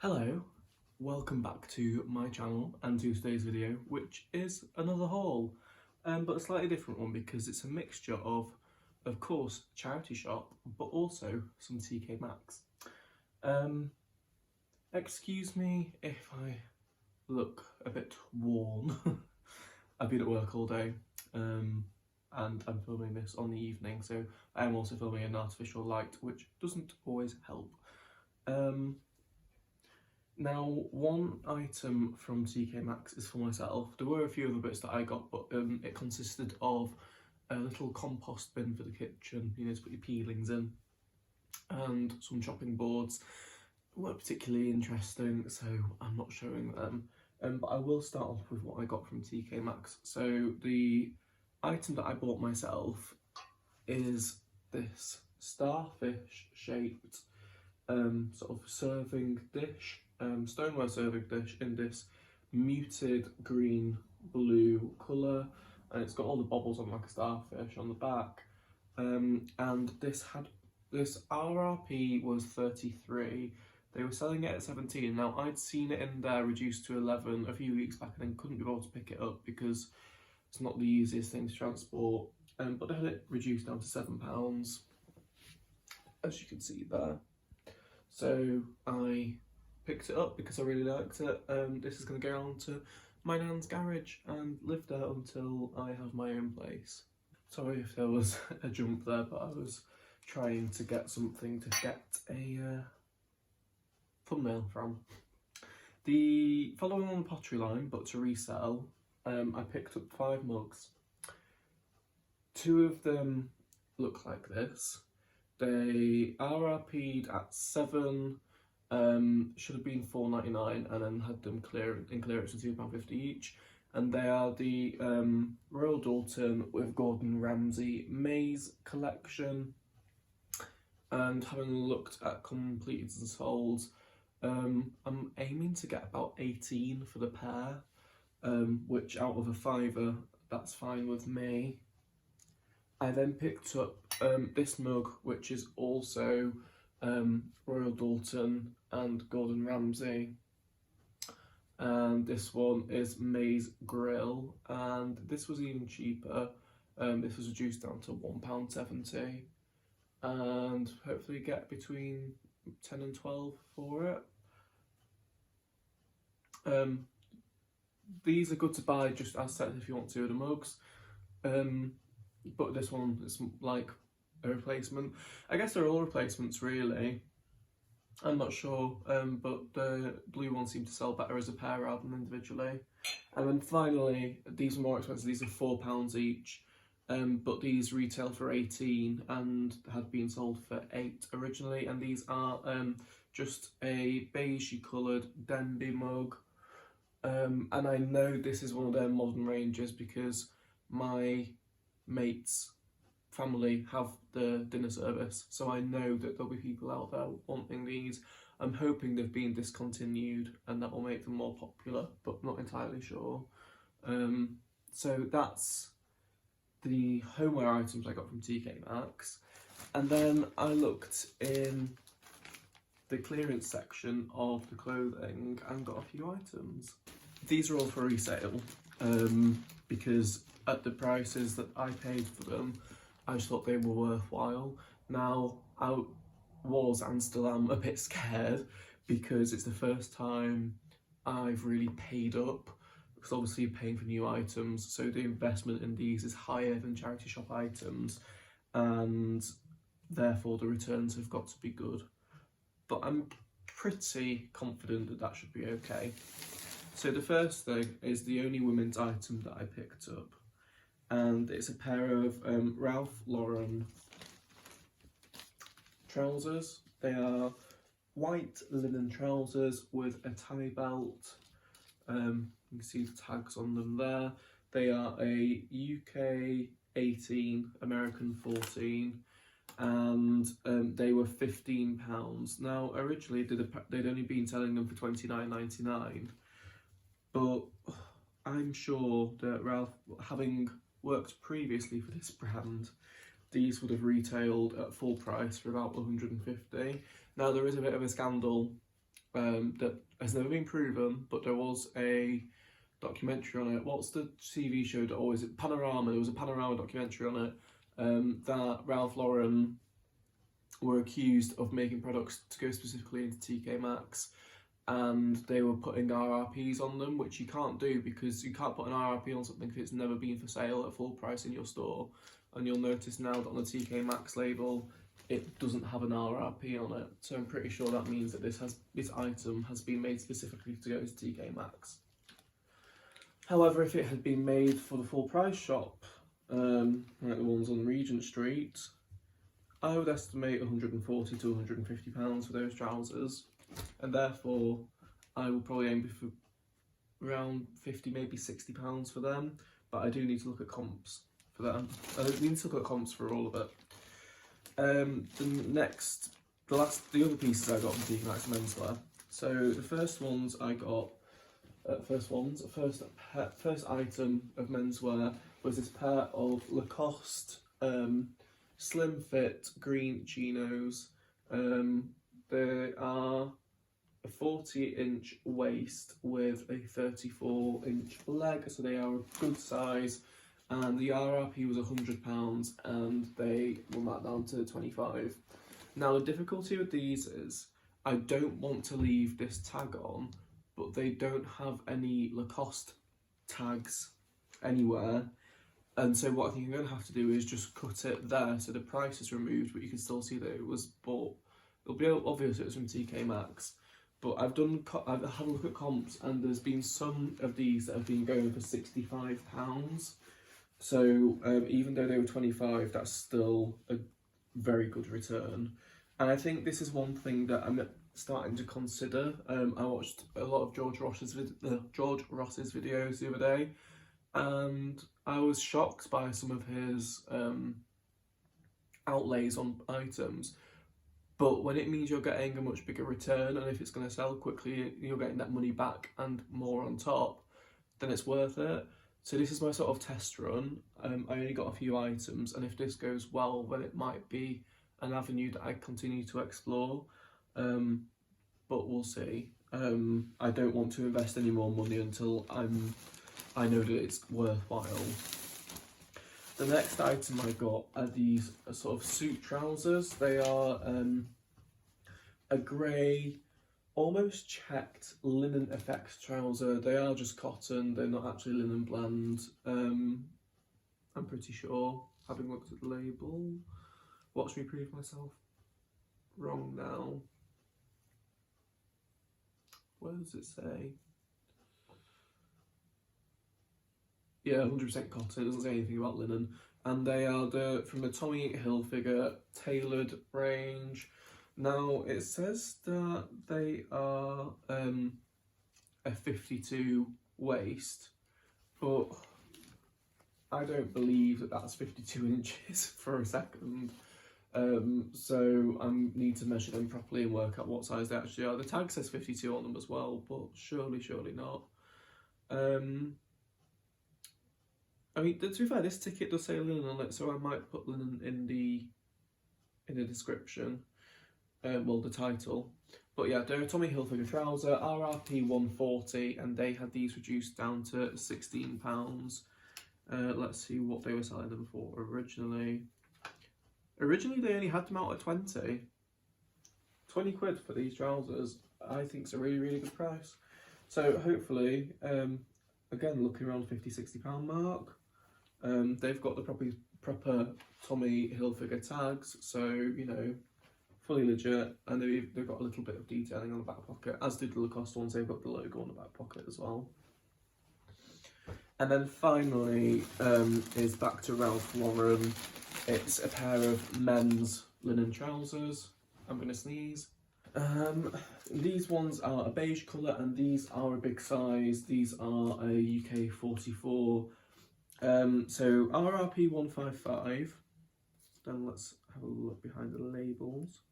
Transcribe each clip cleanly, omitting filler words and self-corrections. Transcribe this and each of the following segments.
Hello, welcome back to my channel and to today's video, which is another haul, but a slightly different one because it's a mixture of course, charity shop, but also some TK Maxx. Excuse me if I look a bit worn. I've been at work all day, and I'm filming this on the evening, so I am also filming in artificial light, which doesn't always help. Now, one item from TK Maxx is for myself. There were a few other bits that I got, but it consisted of a little compost bin for the kitchen, you know, to put your peelings in, and some chopping boards. Weren't particularly interesting, so I'm not showing them. But I will start off with what I got from TK Maxx. So the item that I bought myself is this starfish-shaped sort of serving dish. Stoneware serving dish in this muted green blue colour, and it's got all the bobbles on like a starfish on the back, and this RRP was 33. They were selling it at 17. Now I'd seen it in there reduced to 11 a few weeks back and then couldn't be able to pick it up because it's not the easiest thing to transport, but they had it reduced down to £7, as you can see there. So I picked it up because I really liked it. This is going to go on to my nan's garage and live there until I have my own place. Sorry if there was a jump there, but I was trying to get something to get a thumbnail from. The following on the pottery line, but to resell, I picked up 5 mugs. 2 of them look like this. They RRP'd at 7. Should have been £4.99 and then had them in clearance for £2.50 each, and they are the Royal Dalton with Gordon Ramsay Maze collection. And having looked at completed and sold, I'm aiming to get about 18 for the pair, which out of a £5, that's fine with me. I then picked up this mug, which is also Royal Dalton and Gordon Ramsay, and this one is Maze Grill, and this was even cheaper. This was reduced down to £1.70, and hopefully get between 10 and 12 for it. These are good to buy just as set if you want 2 of the mugs, but this one is like a replacement. I guess they're all replacements really. I'm not sure, but the blue ones seem to sell better as a pair rather than individually. And then finally, these are more expensive. These are £4 each, but these retail for 18 and had been sold for 8 originally. And these are just a beigey coloured Denby mug. And I know this is one of their modern ranges because my mates family have the dinner service, so I know that there'll be people out there wanting these. I'm hoping they've been discontinued and that will make them more popular, but not entirely sure. So that's the homeware items I got from TK Maxx, and then I looked in the clearance section of the clothing and got a few items. These are all for resale, because at the prices that I paid for them, I just thought they were worthwhile. Now, I was and still am a bit scared because it's the first time I've really paid up, because obviously you're paying for new items, so the investment in these is higher than charity shop items, and therefore the returns have got to be good. But I'm pretty confident that that should be okay. So the first thing is the only women's item that I picked up, and it's a pair of Ralph Lauren trousers. They are white linen trousers with a tie belt. You can see the tags on them there. They are a UK 18, American 14, and they were £15. Now originally they'd only been selling them for £29.99, but I'm sure that Ralph, having worked previously for this brand, these would have retailed at full price for about £150. Now there is a bit of a scandal that has never been proven, but there was a documentary on it. What's the TV show that always Panorama? There was a Panorama documentary on it that Ralph Lauren were accused of making products to go specifically into TK Maxx, and they were putting RRPs on them, which you can't do because you can't put an RRP on something if it's never been for sale at full price in your store. And you'll notice now that on the TK Maxx label, it doesn't have an RRP on it. So I'm pretty sure that means that this item has been made specifically to go into TK Maxx. However, if it had been made for the full price shop, like the ones on Regent Street, I would estimate £140 to £150 for those trousers, and therefore I will probably aim for around £50, maybe £60 for them. But I do need to look at comps for them. I need to look at comps for all of it. The other pieces I got from TK Maxx menswear. So the first ones I got. First item of menswear was this pair of Lacoste slim fit green chinos. They are a 40-inch waist with a 34-inch leg, so they are a good size. And the RRP was £100, and they were marked down to £25. Now the difficulty with these is I don't want to leave this tag on, but they don't have any Lacoste tags anywhere. And so what I think I'm going to have to do is just cut it there so the price is removed, but you can still see that it was bought. It'll be obvious it was from TK Maxx. But I've had a look at comps, and there's been some of these that have been going for £65. So even though they were 25, that's still a very good return. And I think this is one thing that I'm starting to consider. I watched a lot of George Ross's videos the other day, and I was shocked by some of his outlays on items. But when it means you're getting a much bigger return, and if it's going to sell quickly, you're getting that money back and more on top, then it's worth it. So this is my sort of test run. I only got a few items, and if this goes well, then it might be an avenue that I continue to explore. But we'll see. I don't want to invest any more money until I know that it's worthwhile. The next item I got are these sort of suit trousers. They are a grey, almost checked linen effects trouser. They are just cotton, they're not actually linen blend. I'm pretty sure, having looked at the label. Watch me prove myself wrong now. What does it say? Yeah, 100% cotton. It doesn't say anything about linen. And they are from the Tommy Hilfiger tailored range. Now it says that they are a 52 waist, but I don't believe that that's 52 inches for a second. So I need to measure them properly and work out what size they actually are. The tag says 52 on them as well, but surely not. I mean, to be fair, this ticket does say linen on it, so I might put linen in the description. Well, the title. But yeah, they're a Tommy Hilfiger trouser, RRP 140, and they had these reduced down to £16. Let's see what they were selling them for originally. Originally, they only had them out at 20. 20 quid for these trousers, I think is a really, really good price. So hopefully, again, looking around £50–60 mark. They've got the proper Tommy Hilfiger tags, so, you know, fully legit, and they've got a little bit of detailing on the back pocket, as did the Lacoste ones. They've got the logo on the back pocket as well. And then finally is back to Ralph Lauren. It's a pair of men's linen trousers. I'm going to sneeze. These ones are a beige colour, and these are a big size. These are a UK 44. So RRP 155. Then let's have a look behind the labels.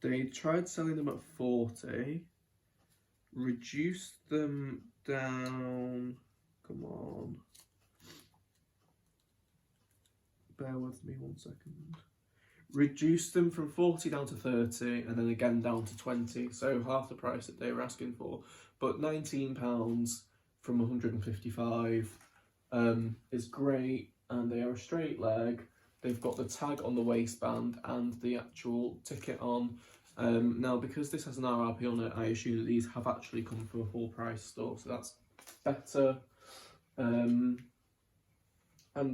They tried selling them at 40, reduced them down, come on, bear with me 1 second, reduced them from 40 down to 30 and then again down to 20, so half the price that they were asking for. But £19 from 155 is great, and they are a straight leg. They've got the tag on the waistband and the actual ticket on. Now, because this has an RRP on it, I assume that these have actually come from a full price store, so that's better. And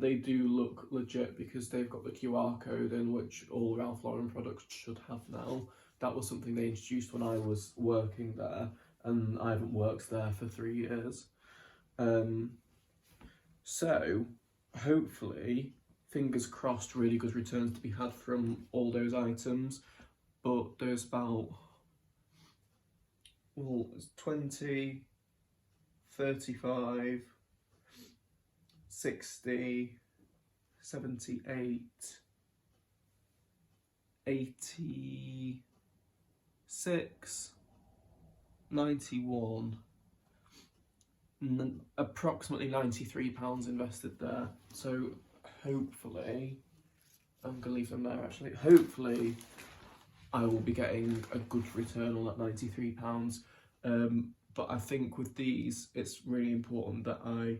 they do look legit because they've got the QR code in, which all Ralph Lauren products should have now. That was something they introduced when I was working there, and I haven't worked there for 3 years. So hopefully, fingers crossed, really good returns to be had from all those items. But there's about, well, it's 20, 35, 60, 78, 86, 91, approximately £93 invested there. So hopefully, I'm going to leave them there actually, hopefully I will be getting a good return on that £93. But I think with these, it's really important that I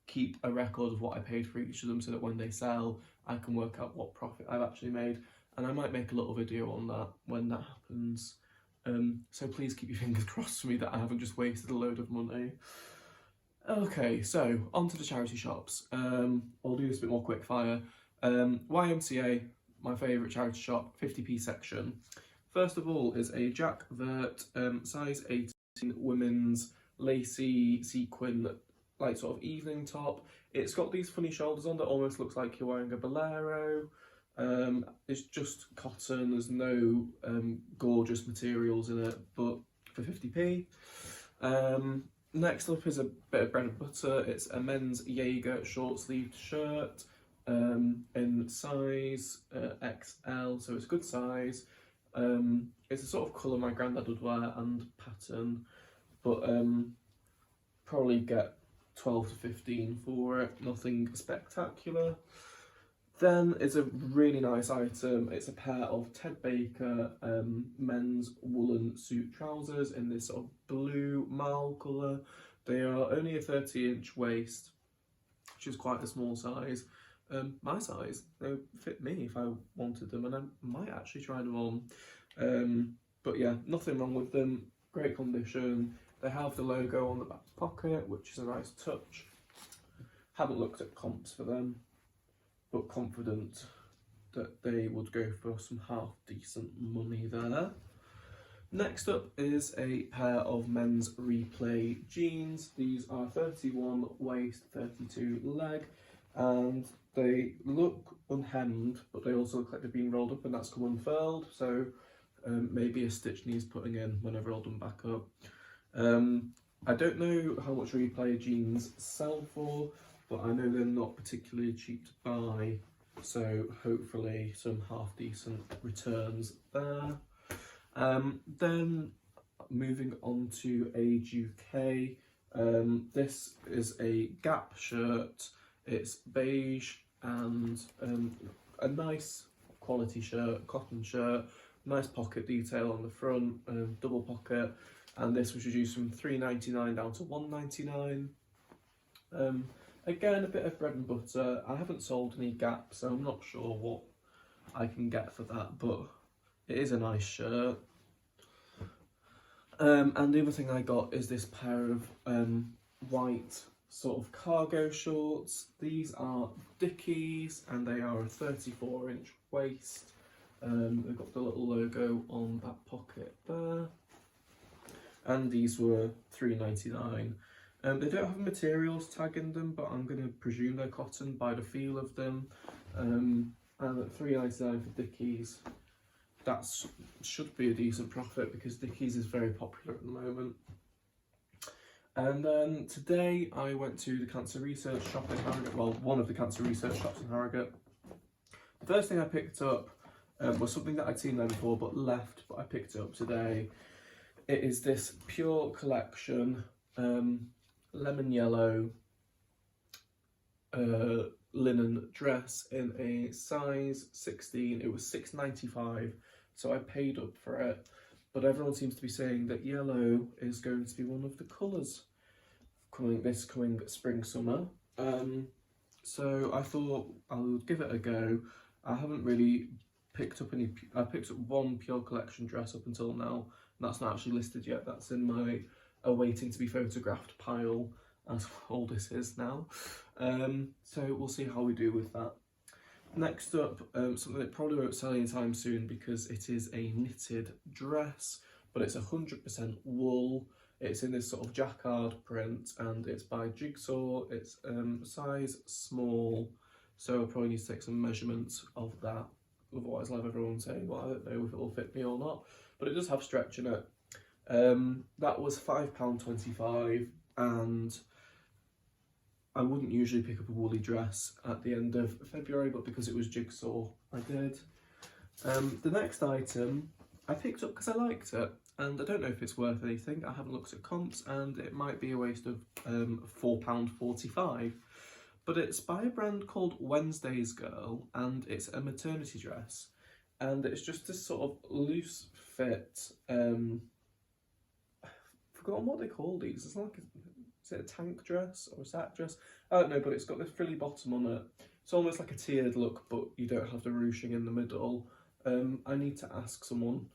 keep a record of what I paid for each of them, so that when they sell, I can work out what profit I've actually made. And I might make a little video on that when that happens. So please keep your fingers crossed for me that I haven't just wasted a load of money. Okay, so on to the charity shops. I'll do this a bit more quick fire. YMCA, my favourite charity shop, 50p section. First of all is a Jack Vert size 18 women's lacy sequin, like sort of evening top. It's got these funny shoulders on that almost looks like you're wearing a bolero. It's just cotton, there's no gorgeous materials in it, but for 50p. Next up is a bit of bread and butter. It's a men's Jaeger short-sleeved shirt in size XL, so it's a good size. It's a sort of colour my granddad would wear and pattern, but probably get 12 to 15 for it, nothing spectacular. Then it's a really nice item. It's a pair of Ted Baker men's woolen suit trousers in this sort of blue marl colour. They are only a 30-inch waist, which is quite a small size. My size, they would fit me if I wanted them, and I might actually try them on. But yeah, nothing wrong with them, great condition. They have the logo on the back pocket, which is a nice touch. Haven't looked at comps for them, but confident that they would go for some half decent money there. Next up is a pair of men's Replay jeans. These are 31 waist, 32 leg, and they look unhemmed, but they also look like they've been rolled up, and that's come unfurled, so maybe a stitch needs putting in when I've rolled them back up. I don't know how much Replay jeans sell for, but I know they're not particularly cheap to buy, so hopefully some half decent returns there. Then moving on to Age UK, this is a Gap shirt. It's beige and a nice quality shirt, cotton shirt, nice pocket detail on the front, double pocket, and this was reduced from £3.99 down to £1.99. Again, a bit of bread and butter. I haven't sold any Gap, so I'm not sure what I can get for that, but it is a nice shirt. And the other thing I got is this pair of white sort of cargo shorts. These are Dickies, and they are a 34-inch waist. They've got the little logo on that pocket there. And these were £3.99. They don't have a materials tag in them, but I'm going to presume they're cotton by the feel of them. And at £3.99 for Dickies, that should be a decent profit because Dickies is very popular at the moment. And then today I went to the cancer research shop in Harrogate, well, one of the cancer research shops in Harrogate. The first thing I picked up was something that I'd seen there before but left, but I picked it up today. It is this Pure Collection lemon yellow linen dress in a size 16. It was £6.95, so I paid up for it. But everyone seems to be saying that yellow is going to be one of the colours this coming spring summer. So I thought I would give it a go. I haven't really picked up any. I picked up one Pure Collection dress up until now. That's not actually listed yet. That's in my awaiting to be photographed pile, as all this is now. So we'll see how we do with that. Next up, something that probably won't sell anytime soon because it is a knitted dress, but it's 100% wool. It's in this sort of jacquard print and it's by Jigsaw. It's size small, so I'll probably need to take some measurements of that. Otherwise I'll have everyone saying, well, I don't know if it'll fit me or not. But it does have stretch in it. That was £5.25, and I wouldn't usually pick up a woolly dress at the end of February, but because it was Jigsaw, I did. The next item I picked up because I liked it, and I don't know if it's worth anything. I haven't looked at comps, and it might be a waste of £4.45. But it's by a brand called Wednesday's Girl, and it's a maternity dress. And it's just this sort of loose fit, I've forgotten what they call these. It's like, is it a tank dress or a sack dress? I don't know, but it's got this frilly bottom on it. It's almost like a tiered look, but you don't have the ruching in the middle. I need to ask someone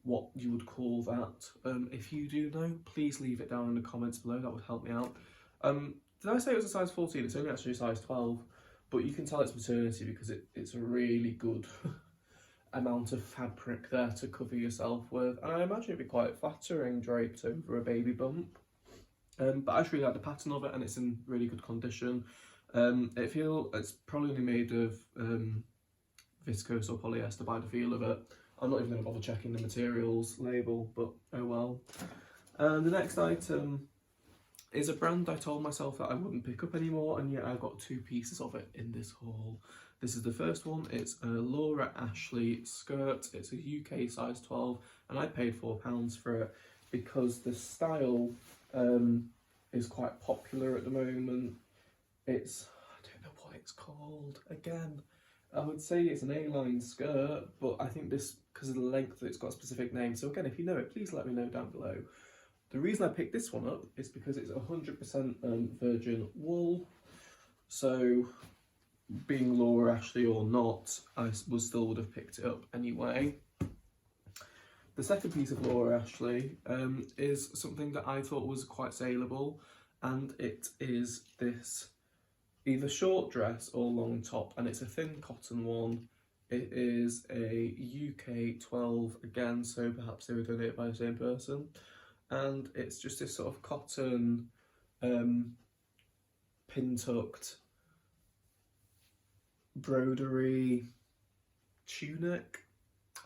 what you would call that. If you do know, please leave it down in the comments below. That would help me out. Did I say it was a size 14? It's only actually a size 12, but you can tell it's maternity because it's a really good amount of fabric there to cover yourself with, and I imagine it'd be quite flattering draped over a baby bump. But I actually like the pattern of it, and it's in really good condition. It's probably only made of viscose or polyester by the feel of it. I'm not even going to bother checking the materials label, but oh well. And the next item is a brand I told myself that I wouldn't pick up anymore, and yet I've got 2 pieces of it in this haul. This is the first one. It's a Laura Ashley skirt. It's a UK size 12, and I paid £4 for it because the style is quite popular at the moment. I don't know what it's called. Again, I would say it's an A-line skirt, but I think this, because of the length, it's got a specific name. So again, if you know it, please let me know down below. The reason I picked this one up is because it's 100% virgin wool. So being Laura Ashley or not, I still would have picked it up anyway. The second piece of Laura Ashley is something that I thought was quite saleable, and it is this either short dress or long top, and it's a thin cotton one. It is a UK 12 again, so perhaps they were donated by the same person, and it's just this sort of cotton pin-tucked broderie tunic,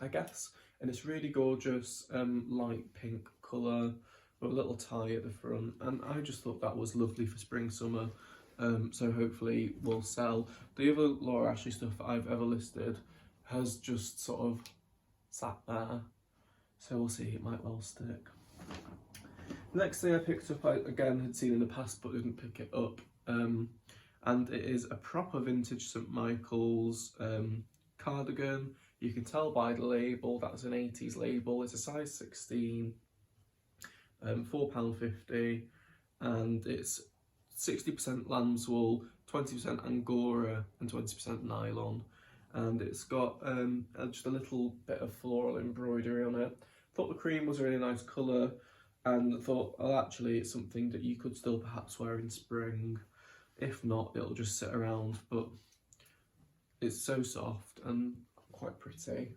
I guess, and it's really gorgeous, light pink colour with a little tie at the front, and I just thought that was lovely for spring summer. So hopefully will sell. The other Laura Ashley stuff that I've ever listed has just sort of sat there, so we'll see, it might well stick. The next thing I picked up, I again had seen in the past but didn't pick it up, and it is a proper vintage St Michael's cardigan. You can tell by the label that's an 80s label. It's a size 16, £4.50, and it's 60% lamb's wool, 20% angora and 20% nylon, and it's got just a little bit of floral embroidery on it. Thought the cream was a really nice colour, and thought, well, actually it's something that you could still perhaps wear in spring. If not, it'll just sit around, but it's so soft and quite pretty.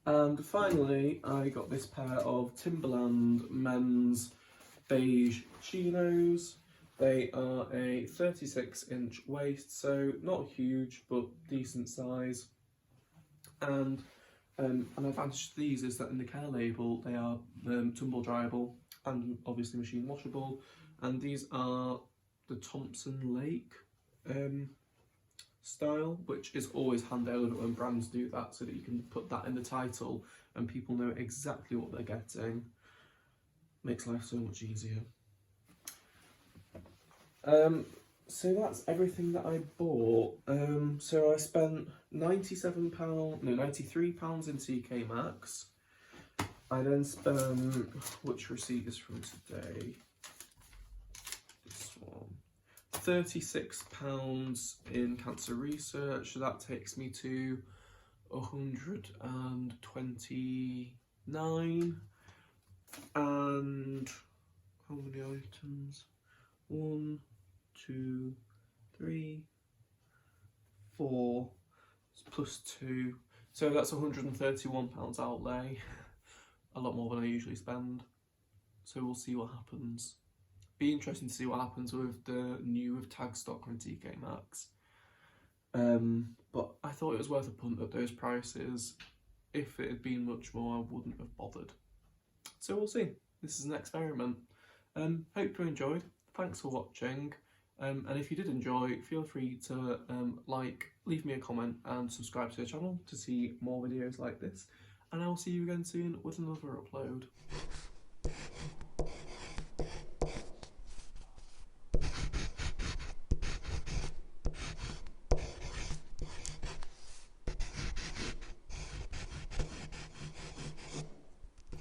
And finally, I got this pair of Timberland men's beige chinos. They are a 36-inch waist, so not huge but decent size. And an advantage to these is that in the care label they are tumble dryable and obviously machine washable. And these are the Thompson Lake style, which is always hand delivered when brands do that, so that you can put that in the title and people know exactly what they're getting. Makes life so much easier. So that's everything that I bought. So I spent £93 in TK Maxx. I then spent, which receipt is from today? This one. £36 in cancer research. So that takes me to 129. And how many items? 1, 2, 3, 4 plus 2, so that's £131 outlay. A lot more than I usually spend, so we'll see what happens. Be interesting to see what happens with the new tag stock from TK Maxx. But I thought it was worth a punt at those prices. If it had been much more, I wouldn't have bothered. So we'll see. This is an experiment. Hope you enjoyed. Thanks for watching. And if you did enjoy, feel free to leave me a comment and subscribe to the channel to see more videos like this. And I will see you again soon with another upload.